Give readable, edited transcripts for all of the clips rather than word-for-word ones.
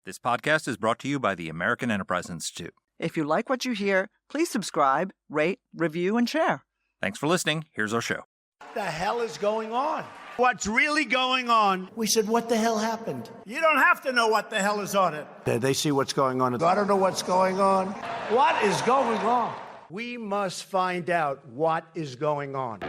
This podcast is brought to you by the American Enterprise Institute. If you like what you hear, please subscribe, rate, review, and share. Thanks for listening. Here's our show. What the hell is going on? What's really going on? We said, what the hell happened? You don't have to know what the hell is on it. They see what's going on. I don't know what's going on. What is going on? We must find out what is going on.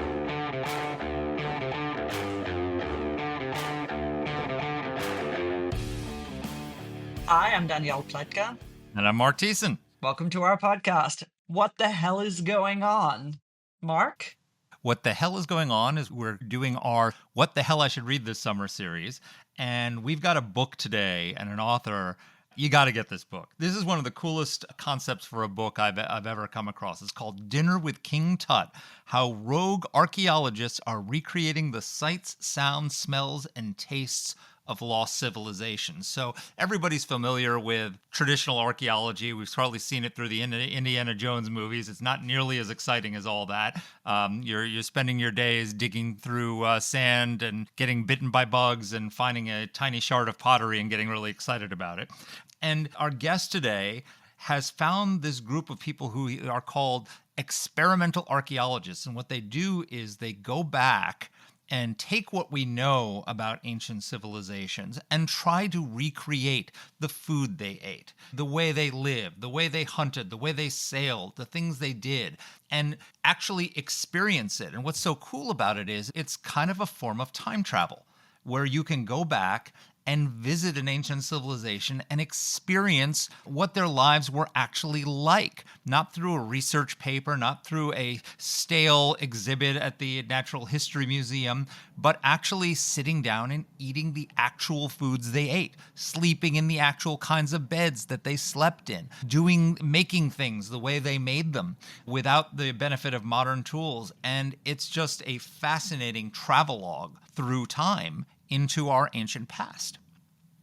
Hi, I'm Danielle Pletka. And I'm Mark Thiessen. Welcome to our podcast. What the hell is going on? Mark? What the hell is going on is we're doing our What the Hell I Should Read This Summer series. And we've got a book today and an author. You got to get this book. This is one of the coolest concepts for a book I've ever come across. It's called Dinner with King Tut, How Rogue Archaeologists Are Recreating the Sights, Sounds, Smells, and Tastes of Lost Civilizations. So everybody's familiar with traditional archaeology. We've probably seen it through the Indiana Jones movies. It's not nearly as exciting as all that. You're spending your days digging through sand and getting bitten by bugs and finding a tiny shard of pottery and getting really excited about it. And our guest today has found this group of people who are called experimental archaeologists. And what they do is they go back and take what we know about ancient civilizations and try to recreate the food they ate, the way they lived, the way they hunted, the way they sailed, the things they did, and actually experience it. And what's so cool about it is it's kind of a form of time travel where you can go back and visit an ancient civilization and experience what their lives were actually like, not through a research paper, not through a stale exhibit at the Natural History Museum, but actually sitting down and eating the actual foods they ate, sleeping in the actual kinds of beds that they slept in, making things the way they made them without the benefit of modern tools. And it's just a fascinating travelogue through time into our ancient past.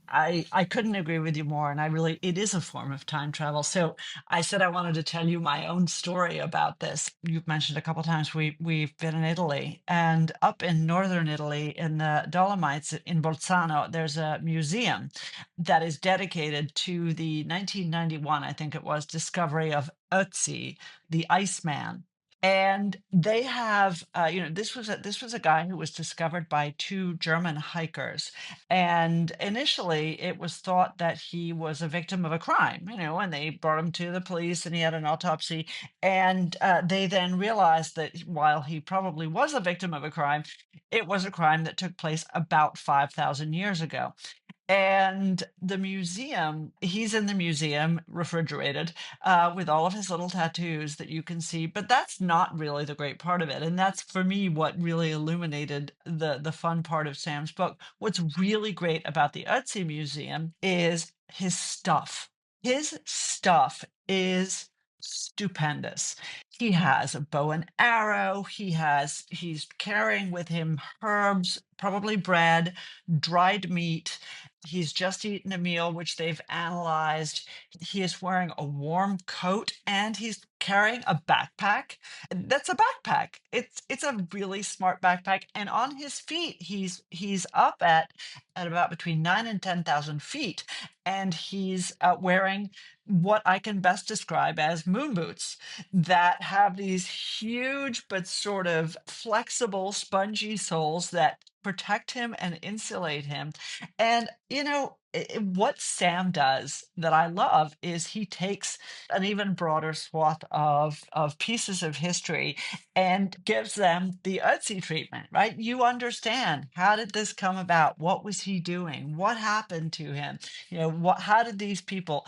I couldn't agree with you more. And it is a form of time travel. So I said I wanted to tell you my own story about this. You've mentioned a couple of times we've been in Italy, and up in northern Italy in the Dolomites in Bolzano, there's a museum that is dedicated to the 1991, I think it was, discovery of Ötzi, the Iceman. And they have, this was a guy who was discovered by two German hikers, and initially it was thought that he was a victim of a crime, and they brought him to the police, and he had an autopsy, and they then realized that while he probably was a victim of a crime, it was a crime that took place about 5,000 years ago. And the museum, he's in the museum, refrigerated, with all of his little tattoos that you can see. But that's not really the great part of it. And that's, for me, what really illuminated the fun part of Sam's book. What's really great about the Ötzi Museum is his stuff. His stuff is stupendous. He has a bow and arrow. He's carrying with him herbs, probably bread, dried meat. He's just eaten a meal, which they've analyzed. He is wearing a warm coat, and he's carrying a backpack. That's a backpack. It's a really smart backpack. And on his feet, he's up at about between 9 and 10,000 feet, and he's wearing what I can best describe as moon boots that have these huge but sort of flexible, spongy soles that protect him and insulate him. And, what Sam does that I love is he takes an even broader swath of pieces of history and gives them the Ötzi treatment, right? You understand, how did this come about? What was he doing? What happened to him? How did these people,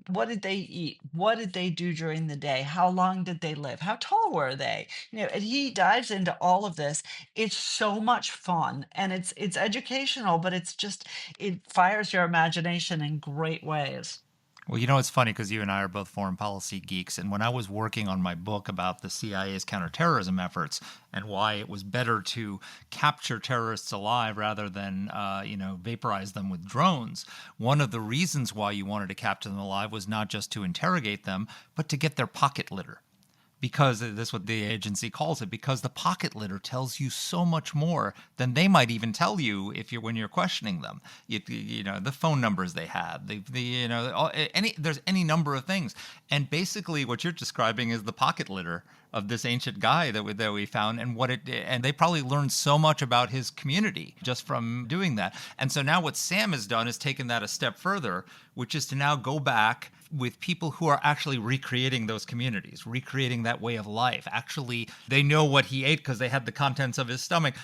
what did they eat? What did they do during the day? How long did they live? How tall were they? And he dives into all of this. It's so much fun, and it's educational, but it fires your imagination in great ways. Well, it's funny because you and I are both foreign policy geeks. And when I was working on my book about the CIA's counterterrorism efforts and why it was better to capture terrorists alive rather than, vaporize them with drones, one of the reasons why you wanted to capture them alive was not just to interrogate them, but to get their pocket litter. because that's what the agency calls it, because the pocket litter tells you so much more than they might even tell you if you're when you're questioning them. You know, the phone numbers they have, the you know, there's any number of things. And basically what you're describing is the pocket litter of this ancient guy that we found, and they probably learned so much about his community just from doing that. And so now what Sam has done is taken that a step further, which is to now go back with people who are actually recreating those communities, recreating that way of life. Actually, they know what he ate because they had the contents of his stomach.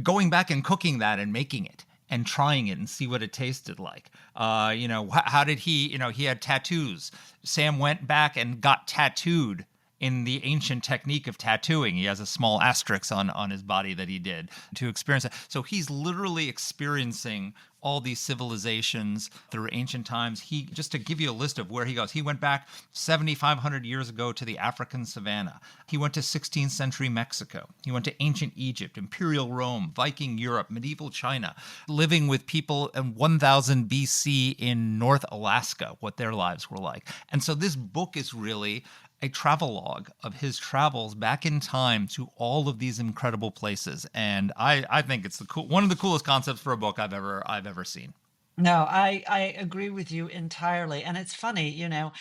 Going back and cooking that and making it and trying it and see what it tasted like. You know, how did he, you know, he had tattoos. Sam went back and got tattooed in the ancient technique of tattooing. He has a small asterisk on his body that he did to experience it. So he's literally experiencing all these civilizations through ancient times. He, just to give you a list of where he goes, he went back 7,500 years ago to the African savannah. He went to 16th century Mexico. He went to ancient Egypt, Imperial Rome, Viking Europe, medieval China, living with people in 1000 BC in North Alaska, what their lives were like. And so this book is really a travelogue of his travels back in time to all of these incredible places. And I think it's one of the coolest concepts for a book I've ever seen. No, I agree with you entirely. And it's funny, you know,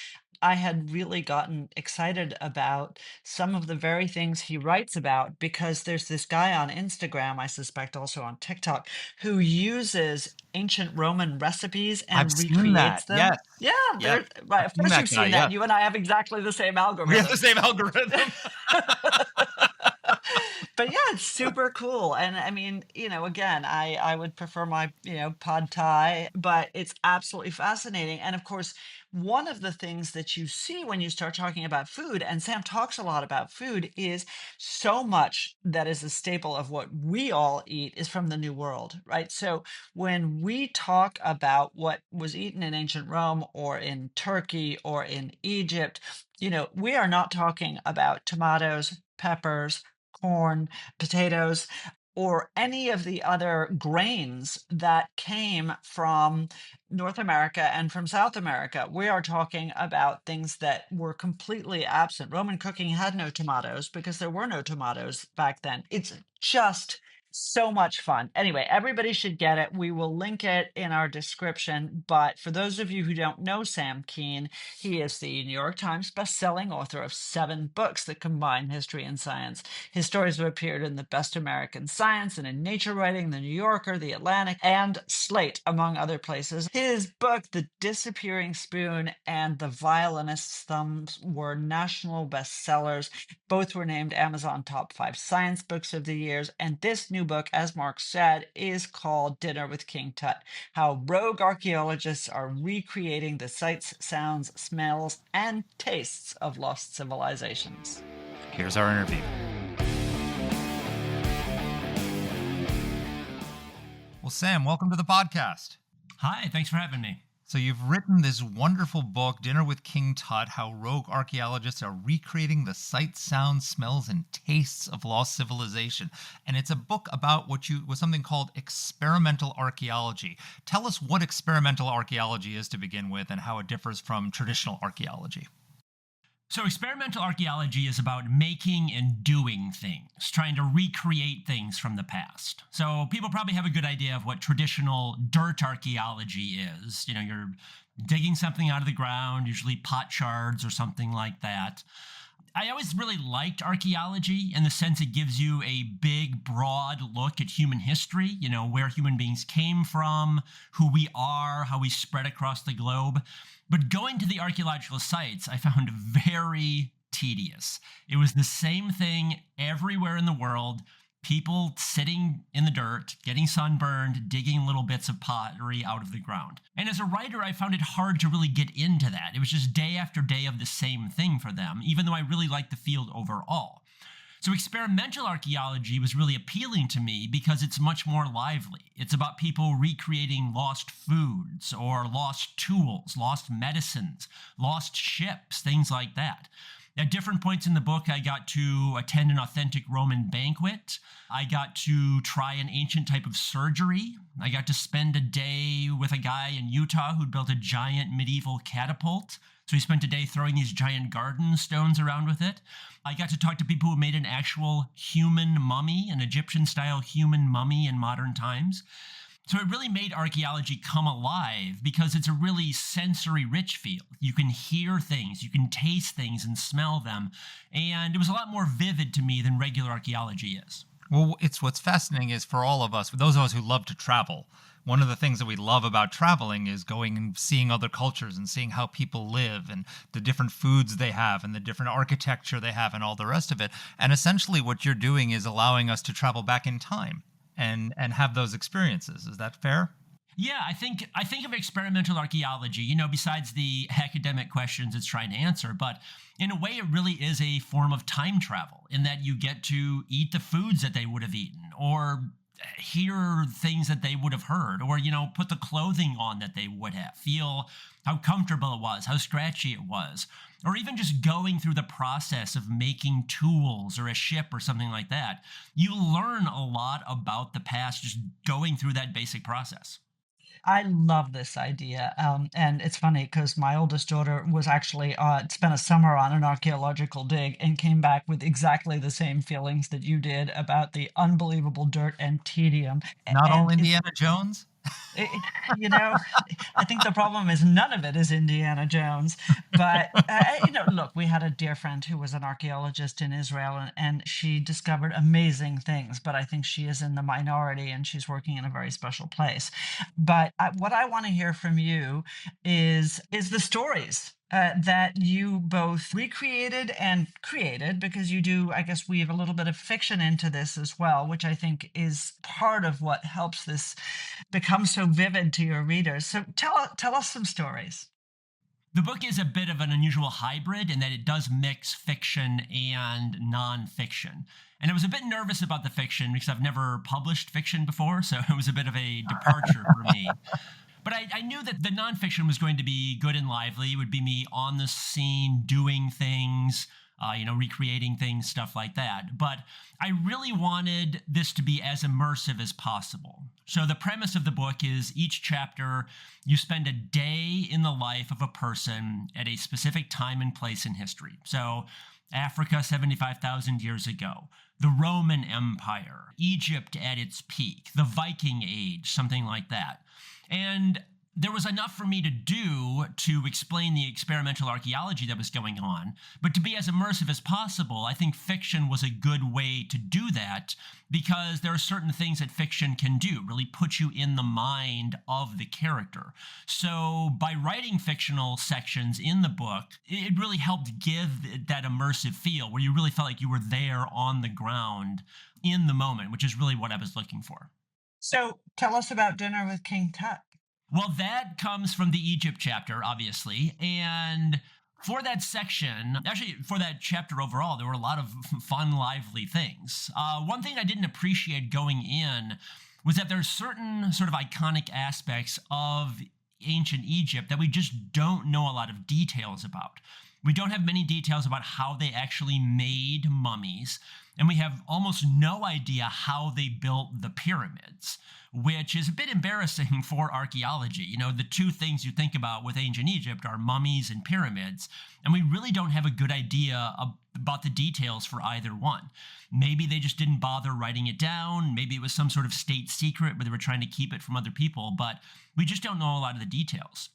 I had really gotten excited about some of the very things he writes about because there's this guy on Instagram, I suspect also on TikTok, who uses ancient Roman recipes I've and seen that. recreates them. Yes. Yeah, Yep. right. I've Of seen course that you've guy. seen that. Yeah. You and I have exactly the same We have the algorithm. same algorithm. But yeah, it's super cool. And I mean, you know, again, I would prefer my, you know, pad thai, but it's absolutely fascinating. And of course, one of the things that you see when you start talking about food, and Sam talks a lot about food, is so much that is a staple of what we all eat is from the New World, right? So when we talk about what was eaten in ancient Rome or in Turkey or in Egypt, you know, we are not talking about tomatoes, peppers, corn, potatoes, or any of the other grains that came from North America and from South America. We are talking about things that were completely absent. Roman cooking had no tomatoes because there were no tomatoes back then. It's just so much fun. Anyway, everybody should get it. We will link it in our description. But for those of you who don't know Sam Keen, he is the New York Times bestselling author of 7 books that combine history and science. His stories have appeared in the Best American Science and in Nature Writing, The New Yorker, The Atlantic, and Slate, among other places. His book, The Disappearing Spoon and The Violinist's Thumbs, were national bestsellers. Both were named Amazon Top 5 Science Books of the Years. And this new book, as Mark said, is called Dinner with King Tut: How Rogue Archaeologists Are Recreating the Sights, Sounds, Smells, and Tastes of Lost Civilizations. Here's our interview. Well, Sam, welcome to the podcast. Hi, thanks for having me. So you've written this wonderful book, Dinner with King Tut: How Rogue Archaeologists Are Recreating the Sights, Sounds, Smells, and Tastes of Lost Civilization. And it's a book about was something called experimental archaeology. Tell us what experimental archaeology is to begin with and how it differs from traditional archaeology. So, experimental archaeology is about making and doing things, trying to recreate things from the past. So, people probably have a good idea of what traditional dirt archaeology is. You know, you're digging something out of the ground, usually pot shards or something like that. I always really liked archaeology in the sense it gives you a big, broad look at human history, you know, where human beings came from, who we are, how we spread across the globe. But going to the archaeological sites, I found very tedious. It was the same thing everywhere in the world. People sitting in the dirt, getting sunburned, digging little bits of pottery out of the ground. And as a writer, I found it hard to really get into that. It was just day after day of the same thing for them, even though I really liked the field overall. So experimental archaeology was really appealing to me because it's much more lively. It's about people recreating lost foods or lost tools, lost medicines, lost ships, things like that. At different points in the book, I got to attend an authentic Roman banquet. I got to try an ancient type of surgery. I got to spend a day with a guy in Utah who'd built a giant medieval catapult. So he spent a day throwing these giant garden stones around with it. I got to talk to people who made an actual human mummy, an Egyptian-style human mummy in modern times. So it really made archaeology come alive because it's a really sensory-rich field. You can hear things, you can taste things and smell them. And it was a lot more vivid to me than regular archaeology is. Well, it's what's fascinating is for all of us, for those of us who love to travel, one of the things that we love about traveling is going and seeing other cultures and seeing how people live and the different foods they have and the different architecture they have and all the rest of it. And essentially what you're doing is allowing us to travel back in time and have those experiences. Is that fair? Yeah, I think of experimental archaeology, besides the academic questions it's trying to answer, but in a way it really is a form of time travel in that you get to eat the foods that they would have eaten or hear things that they would have heard or, put the clothing on that they would have, feel how comfortable it was, how scratchy it was, or even just going through the process of making tools or a ship or something like that. You learn a lot about the past just going through that basic process. I love this idea. And it's funny because my oldest daughter was actually spent a summer on an archaeological dig and came back with exactly the same feelings that you did about the unbelievable dirt and tedium. Not all And Indiana Jones? it, you know, I think the problem is none of it is Indiana Jones. But, look, we had a dear friend who was an archaeologist in Israel, and she discovered amazing things. But I think she is in the minority, and she's working in a very special place. But what I want to hear from you is the stories that you both recreated and created, because you do, I guess, weave a little bit of fiction into this as well, which I think is part of what helps this become so vivid to your readers. So tell us some stories. The book is a bit of an unusual hybrid in that it does mix fiction and nonfiction. And I was a bit nervous about the fiction because I've never published fiction before, so it was a bit of a departure for me. But I knew that the nonfiction was going to be good and lively. It would be me on the scene doing things, recreating things, stuff like that. But I really wanted this to be as immersive as possible. So the premise of the book is each chapter, you spend a day in the life of a person at a specific time and place in history. So Africa 75,000 years ago, the Roman Empire, Egypt at its peak, the Viking Age, something like that. And there was enough for me to do to explain the experimental archaeology that was going on, but to be as immersive as possible, I think fiction was a good way to do that because there are certain things that fiction can do, really put you in the mind of the character. So by writing fictional sections in the book, it really helped give that immersive feel where you really felt like you were there on the ground in the moment, which is really what I was looking for. So tell us about Dinner with King Tut. Well, that comes from the Egypt chapter, obviously. And for that section, actually for that chapter overall, there were a lot of fun, lively things. One thing I didn't appreciate going in was that there's certain sort of iconic aspects of ancient Egypt that we just don't know a lot of details about. We don't have many details about how they actually made mummies, and we have almost no idea how they built the pyramids, which is a bit embarrassing for archaeology. The two things you think about with ancient Egypt are mummies and pyramids, and we really don't have a good idea about the details for either one. Maybe they just didn't bother writing it down. Maybe it was some sort of state secret where they were trying to keep it from other people, but we just don't know a lot of the details.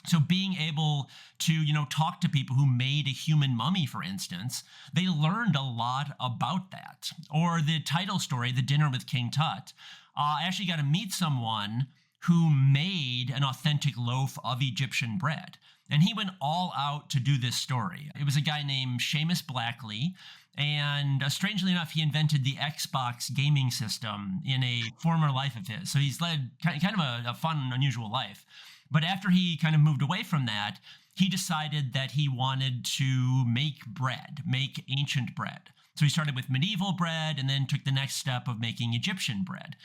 So being able to, talk to people who made a human mummy, for instance, they learned a lot about that. Or the title story, The Dinner with King Tut, I actually got to meet someone who made an authentic loaf of Egyptian bread. And he went all out to do this story. It was a guy named Seamus Blackley. And strangely enough, he invented the Xbox gaming system in a former life of his. So he's led kind of a fun, unusual life. But after he kind of moved away from that, he decided that he wanted to make ancient bread. So he started with medieval bread and then took the next step of making Egyptian bread.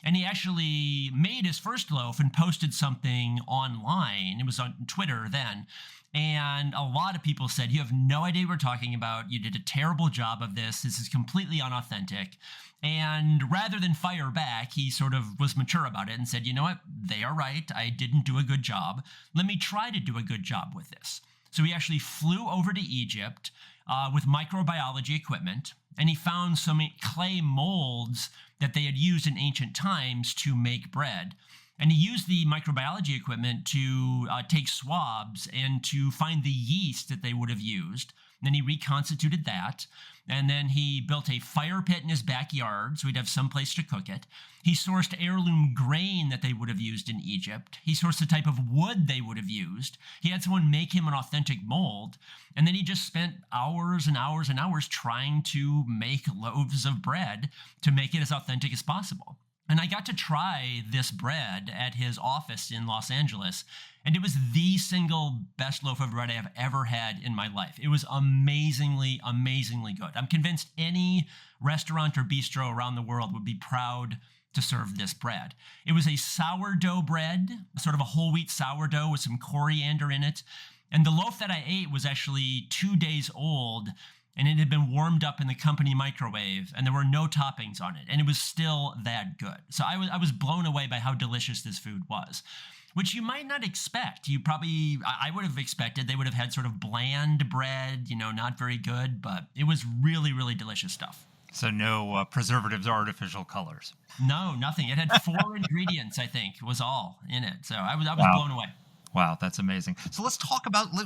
And he actually made his first loaf and posted something online. It was on Twitter then. And a lot of people said, "You have no idea what we're talking about. You did a terrible job of this. This is completely unauthentic." And rather than fire back, he sort of was mature about it and said, "You know what? They are right. I didn't do a good job. Let me try to do a good job with this." So he actually flew over to Egypt with microbiology equipment, and he found some clay molds that they had used in ancient times to make bread. And he used the microbiology equipment to take swabs and to find the yeast that they would have used. Then he reconstituted that. And then he built a fire pit in his backyard so he'd have some place to cook it. He sourced heirloom grain that they would have used in Egypt. He sourced the type of wood they would have used. He had someone make him an authentic mold. And then he just spent hours and hours and hours trying to make loaves of bread to make it as authentic as possible. And I got to try this bread at his office in Los Angeles, and it was the single best loaf of bread I have ever had in my life. It was amazingly, amazingly good. I'm convinced any restaurant or bistro around the world would be proud to serve this bread. It was a sourdough bread, sort of a whole wheat sourdough with some coriander in it. And the loaf that I ate was actually 2 days old, and it had been warmed up in the company microwave, and there were no toppings on it, and it was still that good. So I was blown away by how delicious this food was, which you might not expect. I would have expected they would have had sort of bland bread, not very good, but it was really, really delicious stuff. So no preservatives or artificial colors. No, nothing. It had 4 ingredients, I think, was all in it. So I was blown away. Wow, that's amazing. So let's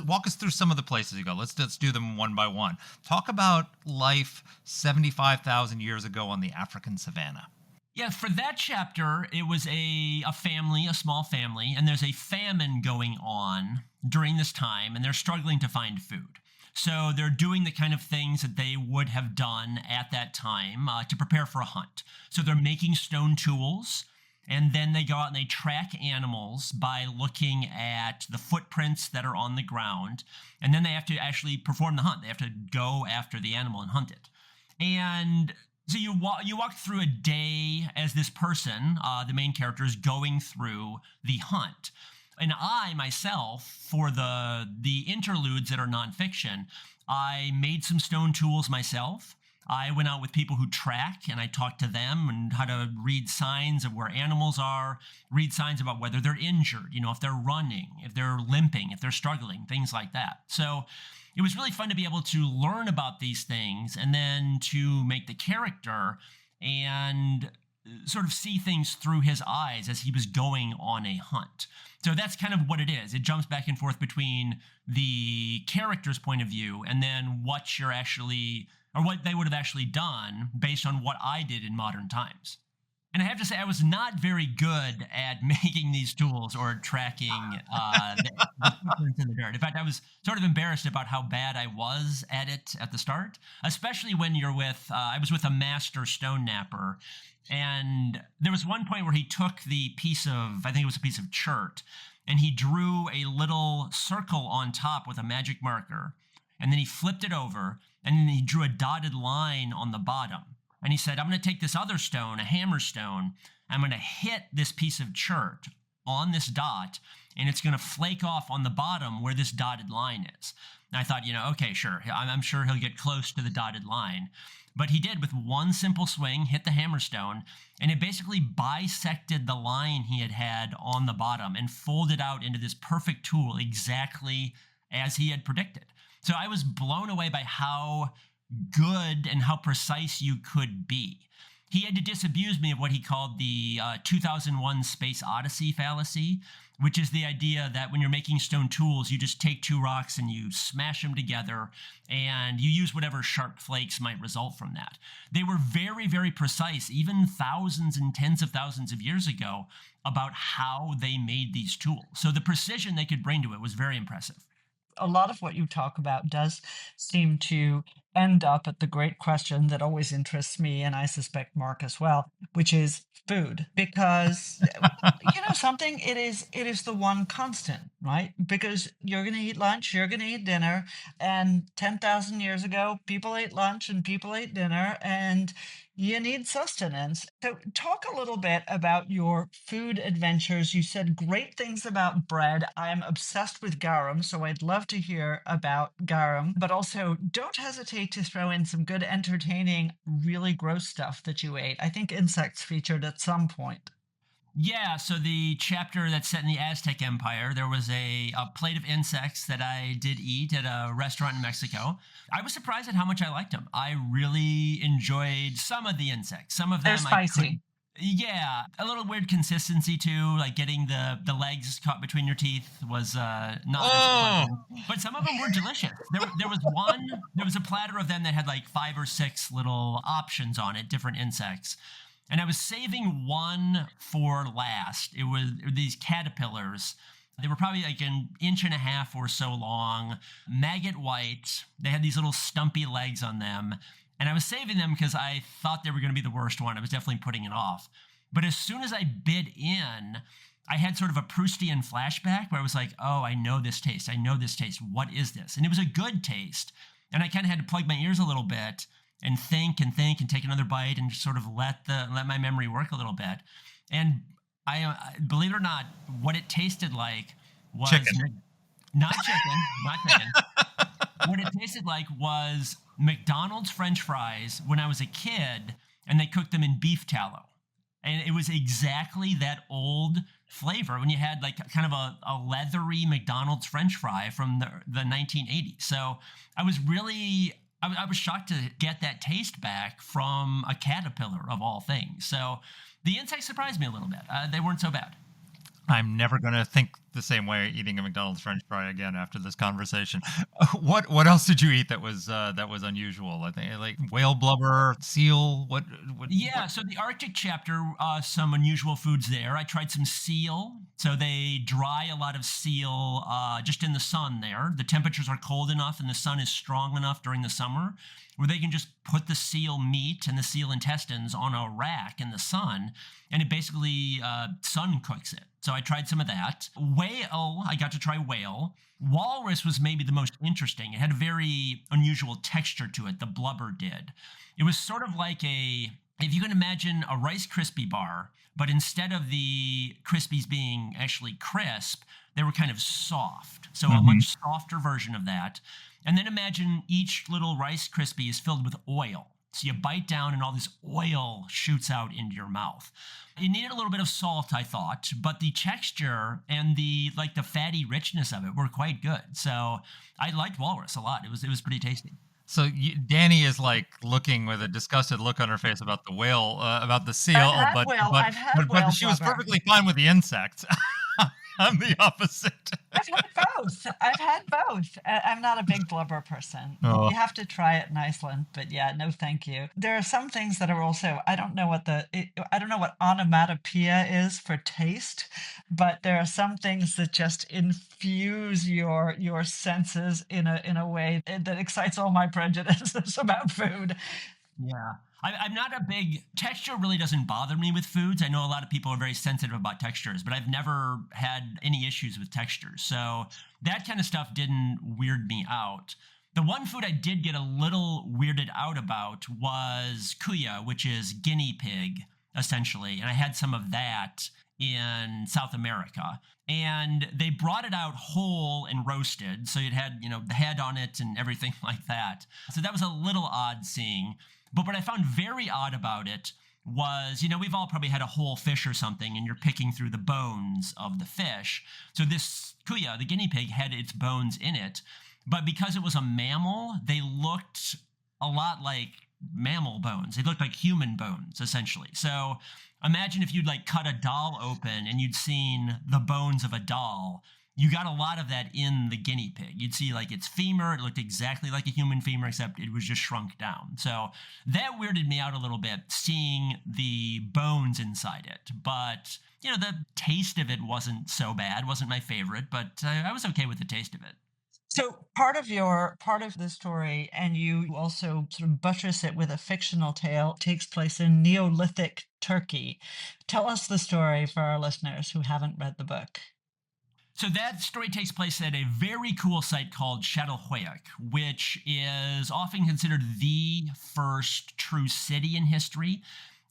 walk us through some of the places you go. Let's do them one by one. Talk about life 75,000 years ago on the African savannah. Yeah, for that chapter, it was a family, a small family, and there's a famine going on during this time, and they're struggling to find food. So they're doing the kind of things that they would have done at that time to prepare for a hunt. So they're making stone tools. And then they go out and they track animals by looking at the footprints that are on the ground. And then they have to actually perform the hunt. They have to go after the animal and hunt it. And so you walk through a day as this person, the main character, is going through the hunt. And I, myself, for the interludes that are nonfiction, I made some stone tools myself. I went out with people who track, and I talked to them and how to read signs of where animals are, read signs about whether they're injured, if they're running, if they're limping, if they're struggling, things like that. So it was really fun to be able to learn about these things and then to make the character and sort of see things through his eyes as he was going on a hunt. So that's kind of what it is. It jumps back and forth between the character's point of view and then what they would have actually done based on what I did in modern times. And I have to say, I was not very good at making these tools or tracking the footprints in the dirt. In fact, I was sort of embarrassed about how bad I was at it at the start, especially when you're I was with a master stone napper. And there was one point where he took I think it was a piece of chert, and he drew a little circle on top with a magic marker. And then he flipped it over, and then he drew a dotted line on the bottom. And he said, "I'm going to take this other stone, a hammer stone. I'm going to hit this piece of chert on this dot, and it's going to flake off on the bottom where this dotted line is." And I thought, okay, sure. I'm sure he'll get close to the dotted line. But he did, with one simple swing, hit the hammerstone, and it basically bisected the line he had on the bottom and folded out into this perfect tool exactly as he had predicted. So I was blown away by how good and how precise you could be. He had to disabuse me of what he called the 2001 Space Odyssey fallacy, which is the idea that when you're making stone tools, you just take 2 rocks and you smash them together and you use whatever sharp flakes might result from that. They were very, very precise, even thousands and tens of thousands of years ago, about how they made these tools. So the precision they could bring to it was very impressive. A lot of what you talk about does seem to end up at the great question that always interests me, and I suspect Mark as well, which is food. Because something, it is the one constant, right? Because you're going to eat lunch, you're going to eat dinner, and 10,000 years ago, people ate lunch and people ate dinner, and You need sustenance. So, talk a little bit about your food adventures. You said great things about bread. I'm obsessed with garum, so I'd love to hear about garum, but also don't hesitate to throw in some good, entertaining, really gross stuff that you ate. I think insects featured at some point. Yeah, so the chapter that's set in the Aztec Empire, there was a plate of insects that I did eat at a restaurant in Mexico. I was surprised at how much I liked them. I really enjoyed some of the insects. Some of They're them I could, spicy. yeah, a little weird consistency too, like getting the legs caught between your teeth was not as Oh, pleasant. But some of them were delicious. There was there was a platter of them that had like 5 or 6 little options on it, different insects. And I was saving one for last. It was these caterpillars. They were probably like an inch and a half or so long, maggot white. They had these little stumpy legs on them. And I was saving them because I thought they were going to be the worst one. I was definitely putting it off. But as soon as I bit in, I had sort of a Proustian flashback where I was like, oh, I know this taste. I know this taste. What is this? And it was a good taste. And I kind of had to plug my ears a little bit and think and take another bite and just sort of let my memory work a little bit. And I believe it or not, what it tasted like was chicken. not chicken, not chicken. What it tasted like was McDonald's French fries when I was a kid, and they cooked them in beef tallow. And it was exactly that old flavor when you had like kind of a leathery McDonald's French fry from the 1980s. So I was really I was shocked to get that taste back from a caterpillar of all things. So the insects surprised me a little bit. They weren't so bad. I'm never going to think the same way eating a McDonald's French fry again after this conversation. What else did you eat that was unusual? I think like whale blubber, seal. Yeah, What? so the Arctic chapter, some unusual foods there. I tried some seal. So they dry a lot of seal just in the sun there. The temperatures are cold enough and the sun is strong enough during the summer where they can just put the seal meat and the seal intestines on a rack in the sun, and it basically sun cooks it. So I tried some of that. Whale, I got to try whale. Walrus was maybe the most interesting. It had a very unusual texture to it, the blubber did. It was sort of like if you can imagine a Rice Krispie bar, but instead of the Krispies being actually crisp, they were kind of soft. So a much softer version of that. And then imagine each little Rice Krispie is filled with oil. So you bite down and all this oil shoots out into your mouth. It needed a little bit of salt, I thought, but the texture and the fatty richness of it were quite good. So I liked walrus a lot. It was pretty tasty. So Danny is like looking with a disgusted look on her face about the whale, about the seal, I've had but whale she was blubber. perfectly fine with the insects. I'm the opposite. I've had both. I've had both. I'm not a big blubber person. Oh. You have to try it in Iceland, but yeah, no, thank you. There are some things that are also I don't know I don't know what onomatopoeia is for taste, but there are some things that just infuse your senses in a way that excites all my prejudices about food. Yeah. I'm not a big texture really doesn't bother me with foods. I know a lot of people are very sensitive about textures, but I've never had any issues with textures. So that kind of stuff didn't weird me out. The one food I did get a little weirded out about was kuya, which is guinea pig, essentially. And I had some of that in South America. And they brought it out whole and roasted. So it had, the head on it and everything like that. So that was a little odd seeing. But what I found very odd about it was, we've all probably had a whole fish or something and you're picking through the bones of the fish. So this kuya, the guinea pig, had its bones in it. But because it was a mammal, they looked a lot like mammal bones. They looked like human bones, essentially. So imagine if you'd cut a doll open and you'd seen the bones of a doll. You got a lot of that in the guinea pig. You'd see its femur. It looked exactly like a human femur, except it was just shrunk down. So that weirded me out a little bit, seeing the bones inside it. But, the taste of it wasn't so bad. Wasn't my favorite, but I was okay with the taste of it. So part of the story, and you also sort of buttress it with a fictional tale, takes place in Neolithic Turkey. Tell us the story for our listeners who haven't read the book. So that story takes place at a very cool site called Çatalhöyük, which is often considered the first true city in history.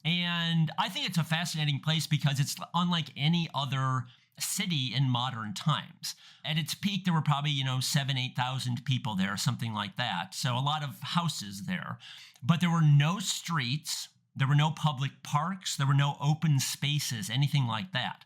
And I think it's a fascinating place because it's unlike any other city in modern times. At its peak, there were probably, 8,000 people there, something like that. So a lot of houses there. But there were no streets, there were no public parks, there were no open spaces, anything like that.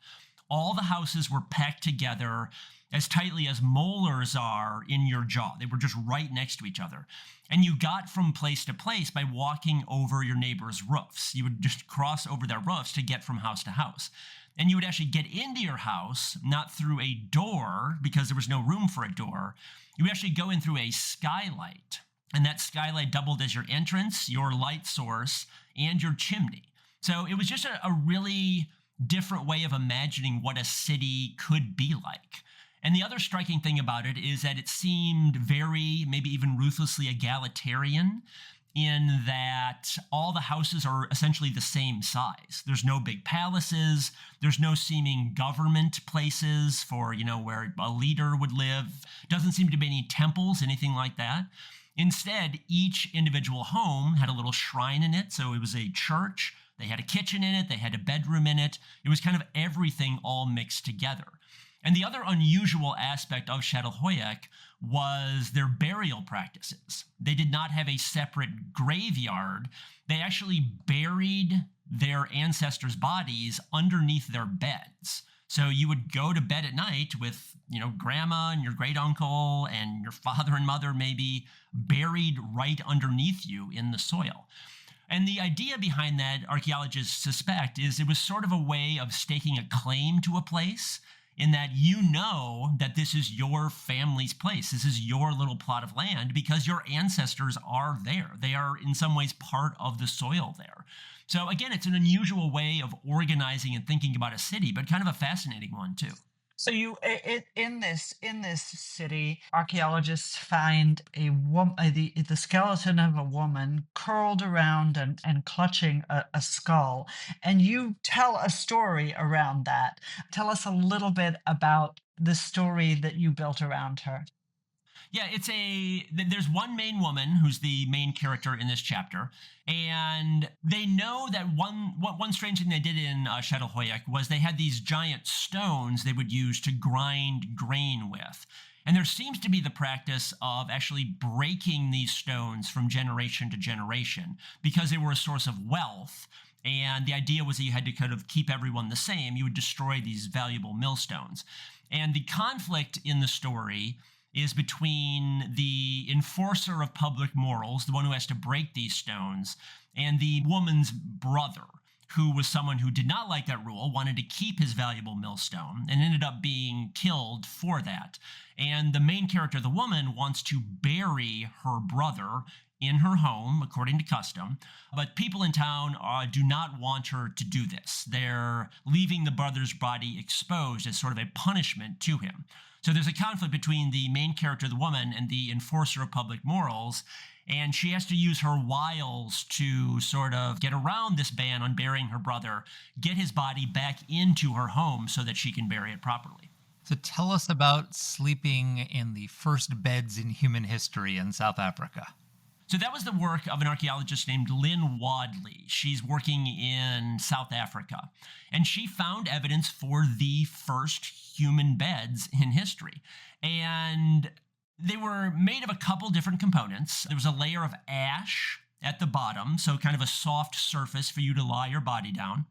All the houses were packed together as tightly as molars are in your jaw. They were just right next to each other. And you got from place to place by walking over your neighbor's roofs. You would just cross over their roofs to get from house to house. And you would actually get into your house, not through a door, because there was no room for a door. You would actually go in through a skylight. And that skylight doubled as your entrance, your light source, and your chimney. So it was just a really different way of imagining what a city could be like. And the other striking thing about it is that it seemed very, maybe even ruthlessly egalitarian, in that all the houses are essentially the same size. There's no big palaces. There's no seeming government places for, where a leader would live. Doesn't seem to be any temples, anything like that. Instead, each individual home had a little shrine in it. So it was a church. They had a kitchen in it. They had a bedroom in it. It was kind of everything all mixed together. And the other unusual aspect of Çatalhöyük was their burial practices. They did not have a separate graveyard. They actually buried their ancestors' bodies underneath their beds. So you would go to bed at night with, grandma and your great uncle and your father and mother maybe buried right underneath you in the soil. And the idea behind that, archaeologists suspect, is it was sort of a way of staking a claim to a place, in that that this is your family's place. This is your little plot of land because your ancestors are there. They are in some ways part of the soil there. So again, it's an unusual way of organizing and thinking about a city, but kind of a fascinating one too. So in this city, archaeologists find the skeleton of a woman curled around and clutching a skull, and you tell a story around that. Tell us a little bit about the story that you built around her. Yeah, there's one main woman who's the main character in this chapter, and they know that one strange thing they did in Çatalhöyük was they had these giant stones they would use to grind grain with. And there seems to be the practice of actually breaking these stones from generation to generation because they were a source of wealth. And the idea was that you had to kind of keep everyone the same. You would destroy these valuable millstones. And the conflict in the story is between the enforcer of public morals, the one who has to break these stones, and the woman's brother, who was someone who did not like that rule, wanted to keep his valuable millstone, and ended up being killed for that. And the main character, the woman, wants to bury her brother in her home, according to custom. But people in town do not want her to do this. They're leaving the brother's body exposed as sort of a punishment to him. So there's a conflict between the main character, the woman, and the enforcer of public morals. And she has to use her wiles to sort of get around this ban on burying her brother, get his body back into her home so that she can bury it properly. So tell us about sleeping in the first beds in human history in South Africa. So that was the work of an archaeologist named Lynn Wadley. She's working in South Africa, and she found evidence for the first human beds in history. And they were made of a couple different components. There was a layer of ash at the bottom, so kind of a soft surface for you to lie your body down,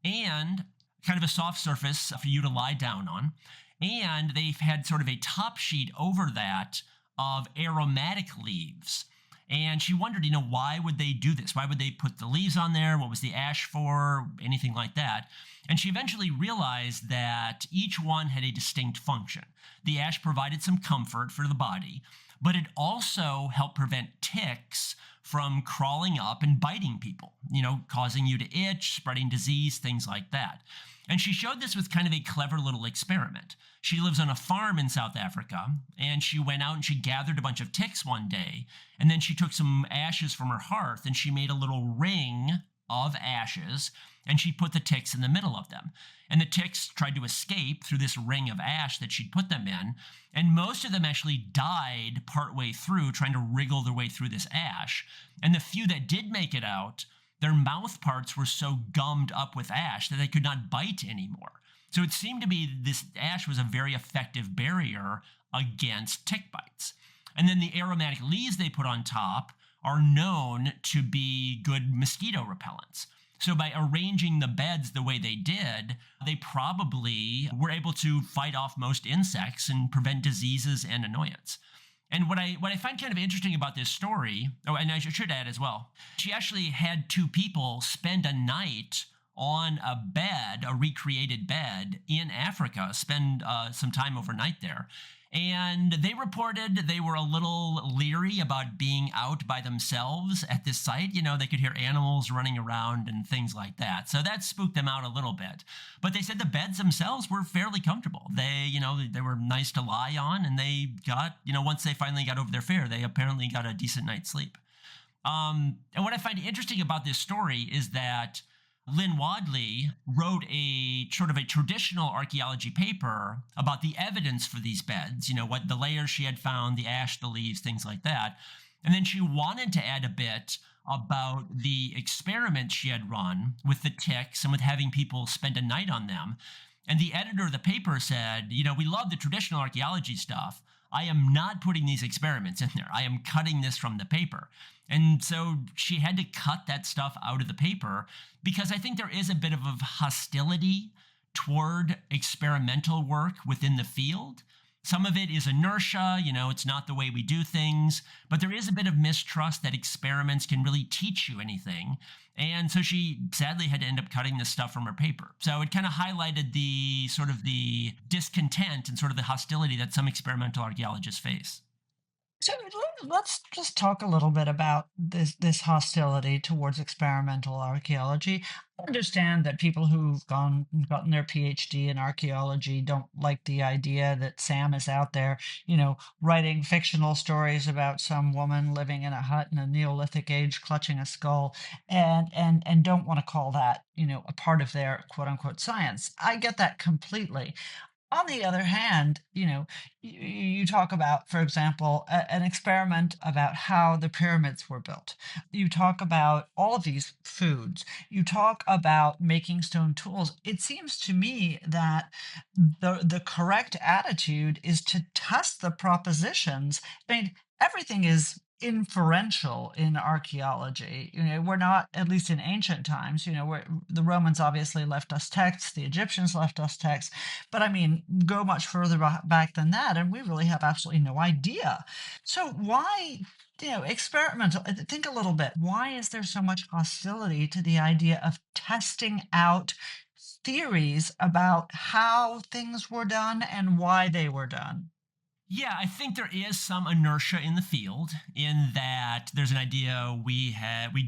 and kind of a soft surface for you to lie down on. And they've had sort of a top sheet over that of aromatic leaves. And she wondered, why would they do this? Why would they put the leaves on there? What was the ash for? Anything like that. And she eventually realized that each one had a distinct function. The ash provided some comfort for the body, but it also helped prevent ticks from crawling up and biting people, causing you to itch, spreading disease, things like that. And she showed this with kind of a clever little experiment. She lives on a farm in South Africa, and she went out and she gathered a bunch of ticks one day, and then she took some ashes from her hearth and she made a little ring of ashes, and she put the ticks in the middle of them. And the ticks tried to escape through this ring of ash that she'd put them in, and most of them actually died partway through trying to wriggle their way through this ash. And the few that did make it out, their mouth parts were so gummed up with ash that they could not bite anymore. So it seemed to be this ash was a very effective barrier against tick bites. And then the aromatic leaves they put on top are known to be good mosquito repellents. So by arranging the beds the way they did, they probably were able to fight off most insects and prevent diseases and annoyance. And what I find kind of interesting about this story, oh, and I should add as well, she actually had two people spend a night on a bed, a recreated bed in Africa, spend some time overnight there. And they reported they were a little leery about being out by themselves at this site. You know, they could hear animals running around and things like that. So that spooked them out a little bit. But they said the beds themselves were fairly comfortable. They were nice to lie on, and they got, once they finally got over their fear, they apparently got a decent night's sleep. And what I find interesting about this story is that Lynn Wadley wrote a sort of a traditional archaeology paper about the evidence for these beds, what the layers she had found, the ash, the leaves, things like that. And then she wanted to add a bit about the experiments she had run with the ticks and with having people spend a night on them. And the editor of the paper said, we love the traditional archaeology stuff. I am not putting these experiments in there. I am cutting this from the paper. And so she had to cut that stuff out of the paper because I think there is a bit of a hostility toward experimental work within the field. Some of it is inertia, it's not the way we do things, but there is a bit of mistrust that experiments can really teach you anything. And so she sadly had to end up cutting this stuff from her paper. So it kind of highlighted the sort of the discontent and sort of the hostility that some experimental archaeologists face. So let's just talk a little bit about this hostility towards experimental archaeology. I understand that people who've gotten their PhD in archaeology don't like the idea that Sam is out there, writing fictional stories about some woman living in a hut in a Neolithic age clutching a skull, and don't want to call that, a part of their quote unquote science. I get that completely. On the other hand, you talk about, for example, an experiment about how the pyramids were built. You talk about all of these foods. You talk about making stone tools. It seems to me that the correct attitude is to test the propositions. I mean, everything is inferential in archaeology. We're not, at least in ancient times, the Romans obviously left us texts, the Egyptians left us texts, but I mean, go much further back than that, and we really have absolutely no idea. So why, experimental, think a little bit, why is there so much hostility to the idea of testing out theories about how things were done and why they were done? Yeah, I think there is some inertia in the field in that there's an idea we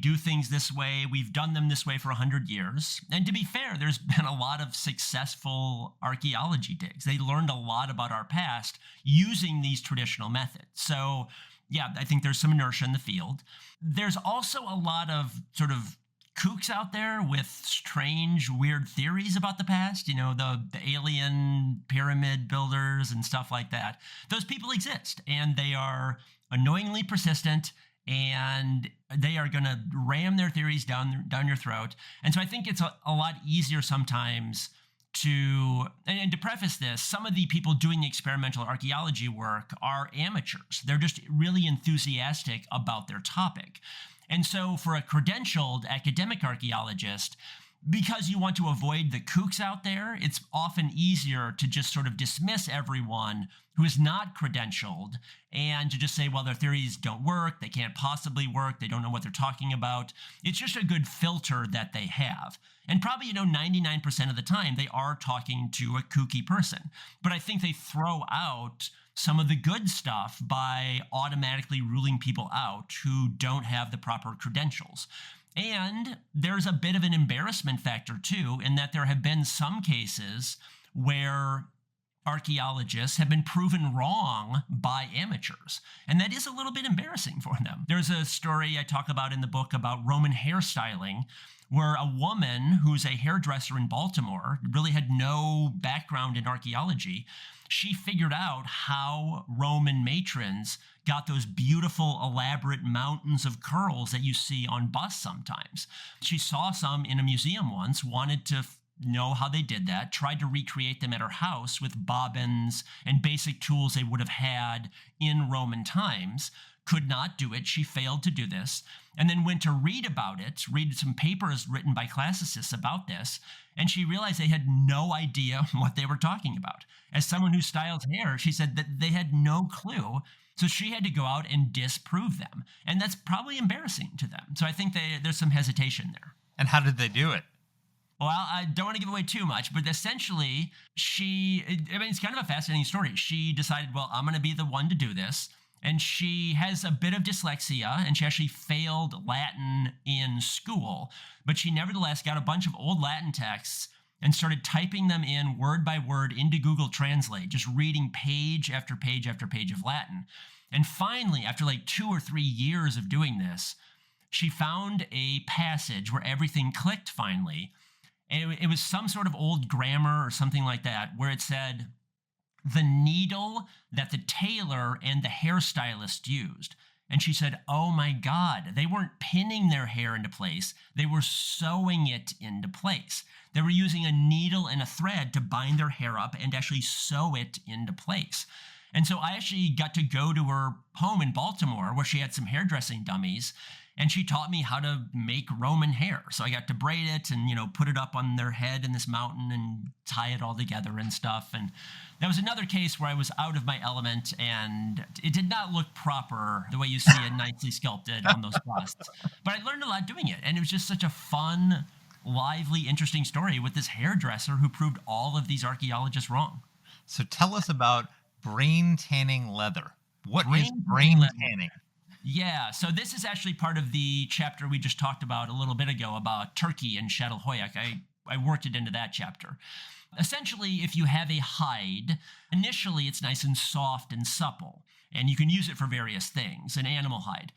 do things this way, we've done them this way for 100 years. And to be fair, there's been a lot of successful archaeology digs. They learned a lot about our past using these traditional methods. So yeah, I think there's some inertia in the field. There's also a lot of sort of kooks out there with strange, weird theories about the past, the alien pyramid builders and stuff like that. Those people exist, and they are annoyingly persistent, and they are going to ram their theories down your throat. And so I think it's a lot easier sometimes and to preface this, some of the people doing experimental archaeology work are amateurs. They're just really enthusiastic about their topic. And so for a credentialed academic archaeologist, because you want to avoid the kooks out there, it's often easier to just sort of dismiss everyone who is not credentialed and to just say, well, their theories don't work, they can't possibly work, they don't know what they're talking about. It's just a good filter that they have. And probably, 99% of the time, they are talking to a kooky person. But I think they throw out some of the good stuff by automatically ruling people out who don't have the proper credentials. And there's a bit of an embarrassment factor, too, in that there have been some cases where archaeologists have been proven wrong by amateurs. And that is a little bit embarrassing for them. There's a story I talk about in the book about Roman hairstyling, where a woman who's a hairdresser in Baltimore really had no background in archaeology. She figured out how Roman matrons got those beautiful, elaborate mountains of curls that you see on busts sometimes. She saw some in a museum once, wanted to know how they did that, tried to recreate them at her house with bobbins and basic tools they would have had in Roman times. Could not do it. She failed to do this, and then went to read about it, read some papers written by classicists about this, and she realized they had no idea what they were talking about. As someone who styles hair, she said that they had no clue, so she had to go out and disprove them, and that's probably embarrassing to them. So I think there's some hesitation there. And how did they do it? Well, I don't want to give away too much, but essentially it's kind of a fascinating story. She decided, well, I'm going to be the one to do this. And she has a bit of dyslexia, and she actually failed Latin in school. But she nevertheless got a bunch of old Latin texts and started typing them in word by word into Google Translate, just reading page after page after page of Latin. And finally, after like 2 or 3 years of doing this, she found a passage where everything clicked finally. And it was some sort of old grammar or something like that, where it said, the needle that the tailor and the hairstylist used. And she said, oh my God, they weren't pinning their hair into place. They were sewing it into place. They were using a needle and a thread to bind their hair up and actually sew it into place. And so I actually got to go to her home in Baltimore where she had some hairdressing dummies, and she taught me how to make Roman hair. So I got to braid it and, put it up on their head in this mountain and tie it all together and stuff. And that was another case where I was out of my element, and it did not look proper the way you see it nicely sculpted on those busts. But I learned a lot doing it, and it was just such a fun, lively, interesting story with this hairdresser who proved all of these archaeologists wrong. So tell us about brain tanning leather. What is brain tanning? Yeah, so this is actually part of the chapter we just talked about a little bit ago about Turkey and Çatalhöyük. I worked it into that chapter. Essentially, if you have a hide, initially it's nice and soft and supple, and you can use it for various things, an animal hide.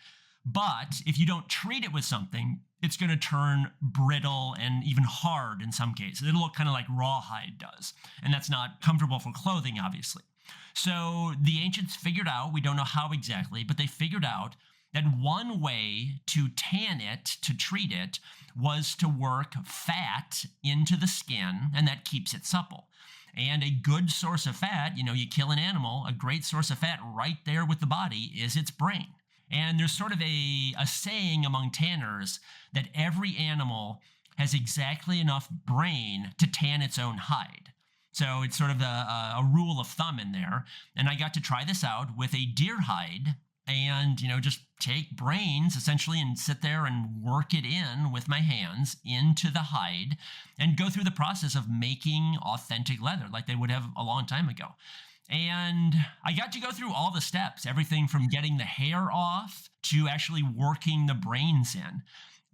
But if you don't treat it with something, it's going to turn brittle and even hard in some cases. It'll look kind of like rawhide does, and that's not comfortable for clothing, obviously. So the ancients figured out, we don't know how exactly, but they figured out that one way to tan it, to treat it, was to work fat into the skin, and that keeps it supple. And a good source of fat, you kill an animal, a great source of fat right there with the body is its brain. And there's sort of a saying among tanners that every animal has exactly enough brain to tan its own hide. So it's sort of a rule of thumb in there. And I got to try this out with a deer hide and, just take brains essentially and sit there and work it in with my hands into the hide and go through the process of making authentic leather like they would have a long time ago. And I got to go through all the steps, everything from getting the hair off to actually working the brains in.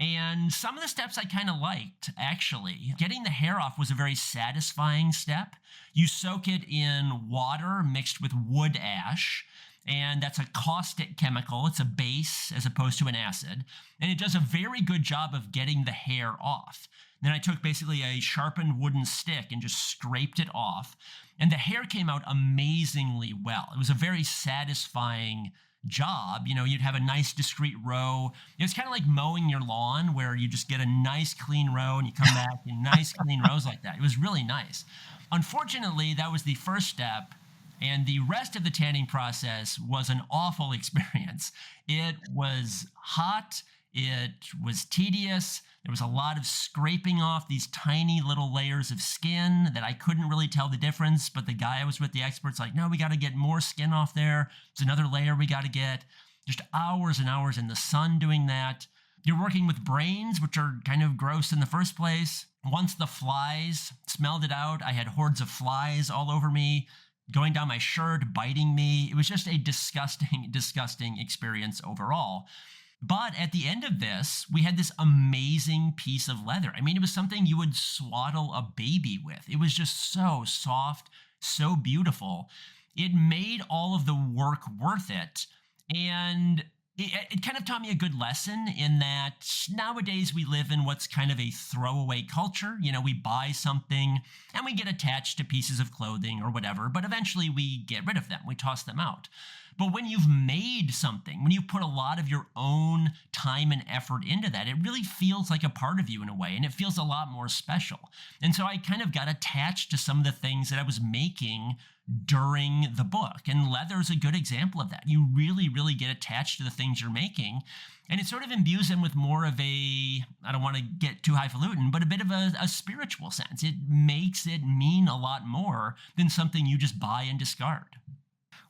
And some of the steps I kind of liked, actually. Getting the hair off was a very satisfying step. You soak it in water mixed with wood ash, and that's a caustic chemical. It's a base as opposed to an acid, and it does a very good job of getting the hair off. Then I took basically a sharpened wooden stick and just scraped it off, and the hair came out amazingly well. It was a very satisfying job. You'd have a nice discrete row. It was kind of like mowing your lawn where you just get a nice clean row and you come back in nice clean rows like that. It was really nice. Unfortunately, that was the first step, and the rest of the tanning process was an awful experience. It was hot. It was tedious. There was a lot of scraping off these tiny little layers of skin that I couldn't really tell the difference, but the guy I was with, the expert's like, no, we got to get more skin off there. It's another layer we got to get. Just hours and hours in the sun doing that. You're working with brains, which are kind of gross in the first place. Once the flies smelled it out, I had hordes of flies all over me, going down my shirt, biting me. It was just a disgusting, disgusting experience overall. But at the end of this, we had this amazing piece of leather. I mean, it was something you would swaddle a baby with. It was just so soft, so beautiful. It made all of the work worth it. And it kind of taught me a good lesson in that nowadays we live in what's kind of a throwaway culture. We buy something and we get attached to pieces of clothing or whatever, but eventually we get rid of them. We toss them out. But when you've made something, when you put a lot of your own time and effort into that, it really feels like a part of you in a way, and it feels a lot more special. And so I kind of got attached to some of the things that I was making during the book. And leather is a good example of that. You really, really get attached to the things you're making. And it sort of imbues them with more of I don't want to get too highfalutin, but a bit of a spiritual sense. It makes it mean a lot more than something you just buy and discard.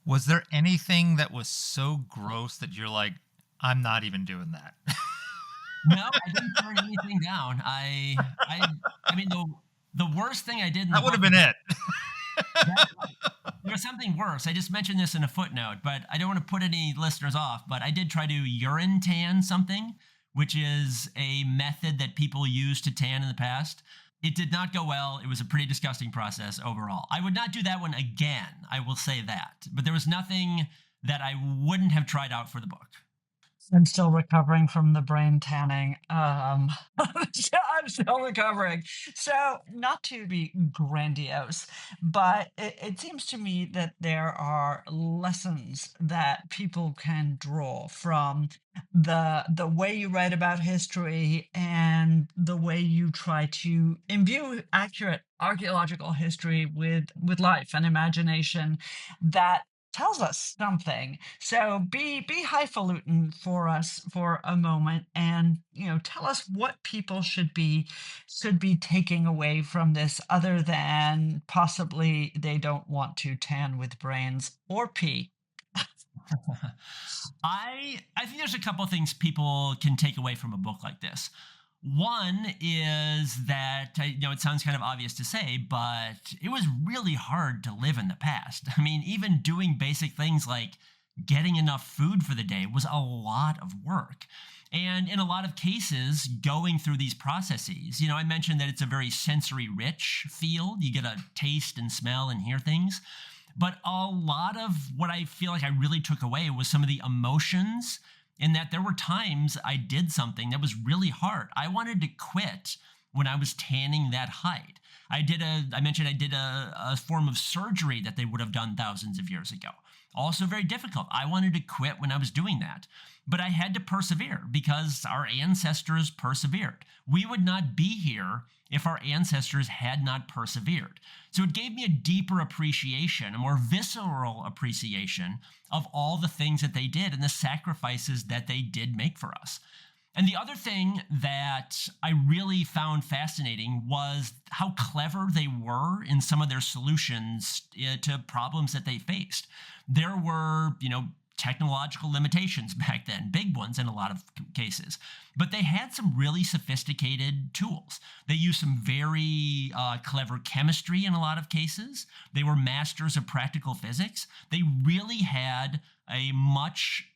Was there anything that was so gross that you're like, I'm not even doing that? No, I didn't turn anything down. I mean, the worst thing I did in the That would have book been it. There was something worse. I just mentioned this in a footnote, but I don't want to put any listeners off, but I did try to urine tan something, which is a method that people used to tan in the past. It did not go well. It was a pretty disgusting process overall. I would not do that one again, I will say that. But there was nothing that I wouldn't have tried out for the book. I'm still recovering from the brain tanning. I'm still recovering. So, not to be grandiose, but it seems to me that there are lessons that people can draw from the way you write about history and the way you try to imbue accurate archaeological history with life and imagination that tells us something. So be highfalutin for us for a moment, and tell us what people should be taking away from this, other than possibly they don't want to tan with brains or pee. I think there's a couple of things people can take away from a book like this. One is that, it sounds kind of obvious to say, but it was really hard to live in the past. I mean, even doing basic things like getting enough food for the day was a lot of work. And in a lot of cases, going through these processes, I mentioned that it's a very sensory rich field. You get a taste and smell and hear things. But a lot of what I feel like I really took away was some of the emotions, in that there were times I did something that was really hard. I wanted to quit when I was tanning that hide. I mentioned I did a form of surgery that they would have done thousands of years ago. Also very difficult. I wanted to quit when I was doing that. But I had to persevere because our ancestors persevered. We would not be here if our ancestors had not persevered. So it gave me a deeper appreciation, a more visceral appreciation of all the things that they did and the sacrifices that they did make for us. And the other thing that I really found fascinating was how clever they were in some of their solutions to problems that they faced. There were, technological limitations back then, big ones in a lot of cases. But they had some really sophisticated tools. They used some very clever chemistry in a lot of cases. They were masters of practical physics. They really had a much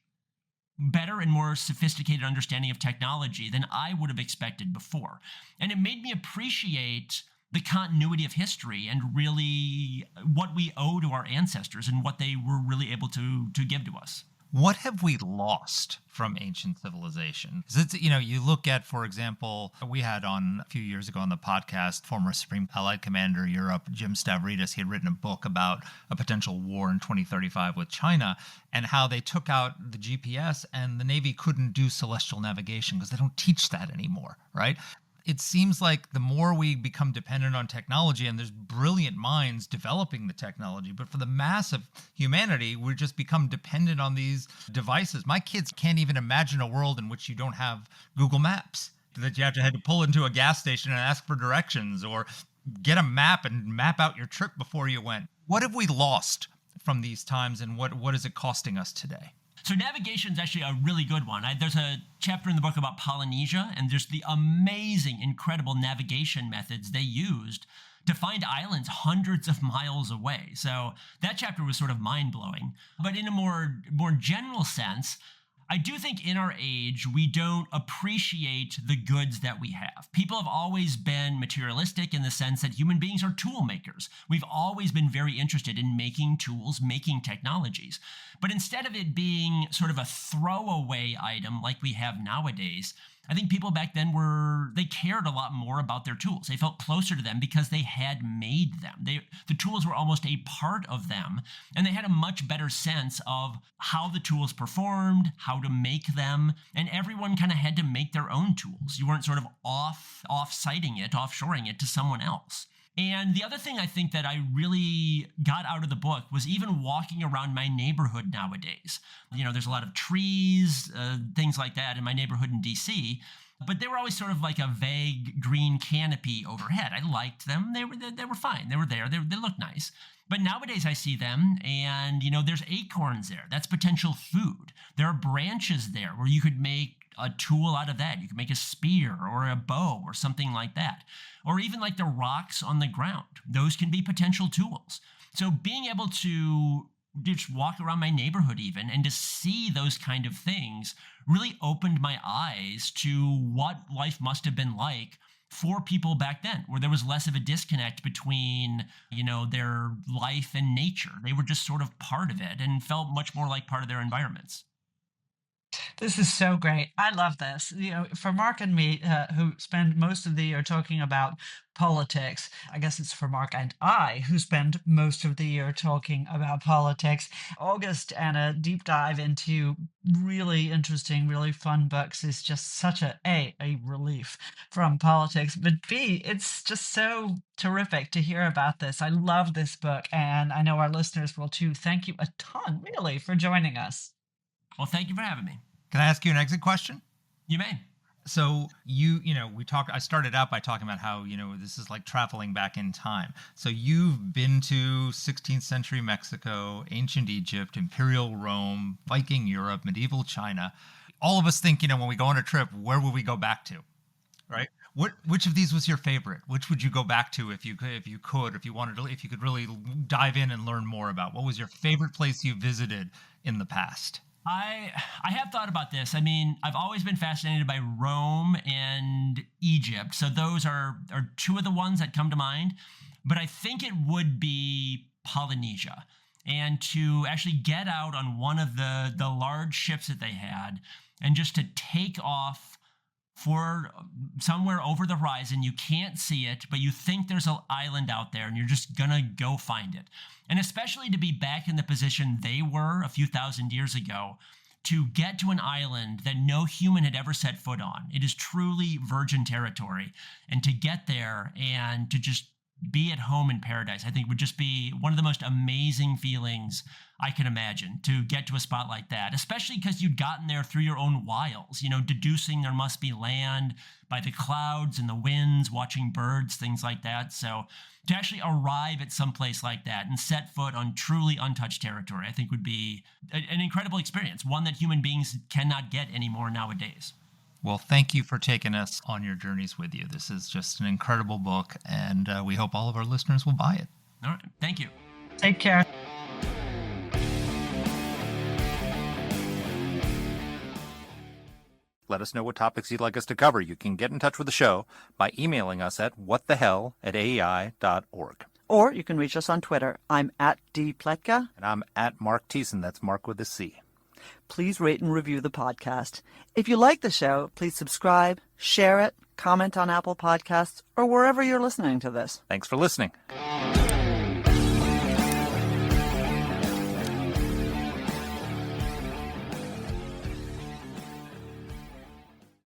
better and more sophisticated understanding of technology than I would have expected before. And it made me appreciate the continuity of history and really what we owe to our ancestors and what they were really able to give to us. What have we lost from ancient civilization? 'Cause it's, you look at, for example, we had on a few years ago on the podcast, former Supreme Allied Commander Europe, Jim Stavridis. He had written a book about a potential war in 2035 with China and how they took out the GPS and the Navy couldn't do celestial navigation because they don't teach that anymore, right? It seems like the more we become dependent on technology, and there's brilliant minds developing the technology, but for the mass of humanity, we just become dependent on these devices. My kids can't even imagine a world in which you don't have Google Maps, that you have to pull into a gas station and ask for directions, or get a map and map out your trip before you went. What have we lost from these times, and what is it costing us today? So navigation is actually a really good one. There's a chapter in the book about Polynesia, and there's the amazing, incredible navigation methods they used to find islands hundreds of miles away. So that chapter was sort of mind-blowing. But in a more general sense, I do think in our age, we don't appreciate the goods that we have. People have always been materialistic in the sense that human beings are tool makers. We've always been very interested in making tools, making technologies. But instead of it being sort of a throwaway item like we have nowadays, I think people back then they cared a lot more about their tools. They felt closer to them because they had made them. The tools were almost a part of them, and they had a much better sense of how the tools performed, how to make them, and everyone kind of had to make their own tools. You weren't sort of off-siting it, offshoring it to someone else. And the other thing I think that I really got out of the book was even walking around my neighborhood nowadays. There's a lot of trees, things like that in my neighborhood in DC, but they were always sort of like a vague green canopy overhead. I liked them. They were fine. They were there. They looked nice. But nowadays I see them and, there's acorns there. That's potential food. There are branches there where you could make a tool out of that. You could make a spear or a bow or something like that. Or even like the rocks on the ground. Those can be potential tools. So being able to just walk around my neighborhood even and to see those kind of things really opened my eyes to what life must have been like for people back then, where there was less of a disconnect between, their life and nature. They were just sort of part of it and felt much more like part of their environments. This is so great. I love this. For Mark and me, who spend most of the year talking about politics, I guess it's for Mark and I, who spend most of the year talking about politics. August and a deep dive into really interesting, really fun books is just such a relief from politics, but B, it's just so terrific to hear about this. I love this book, and I know our listeners will too. Thank you a ton, really, for joining us. Well, thank you for having me. Can I ask you an exit question? You may. So I started out by talking about how, this is like traveling back in time. So you've been to 16th century Mexico, ancient Egypt, imperial Rome, Viking Europe, medieval China. All of us think, when we go on a trip, where will we go back to? Right? Which of these was your favorite? Which would you go back to if you could really dive in and learn more about? What was your favorite place you visited in the past? I have thought about this. I mean, I've always been fascinated by Rome and Egypt. So those are two of the ones that come to mind. But I think it would be Polynesia. And to actually get out on one of the large ships that they had and just to take off for somewhere over the horizon. You can't see it, but you think there's an island out there and you're just gonna go find it. And especially to be back in the position they were a few thousand years ago, to get to an island that no human had ever set foot on. It is truly virgin territory. And to get there and to just be at home in paradise, I think would just be one of the most amazing feelings I can imagine, to get to a spot like that, especially because you'd gotten there through your own wiles, deducing there must be land by the clouds and the winds, watching birds, things like that. So to actually arrive at some place like that and set foot on truly untouched territory, I think would be an incredible experience, one that human beings cannot get anymore nowadays. Well, thank you for taking us on your journeys with you. This is just an incredible book, and we hope all of our listeners will buy it. All right. Thank you. Take care. Let us know what topics you'd like us to cover. You can get in touch with the show by emailing us at whatthehell@aei.org. Or you can reach us on Twitter. I'm at @dpletka. And I'm at Mark Thiessen. That's Mark with a C. Please rate and review the podcast. If you like the show, please subscribe, share it, comment on Apple Podcasts, or wherever you're listening to this. Thanks for listening.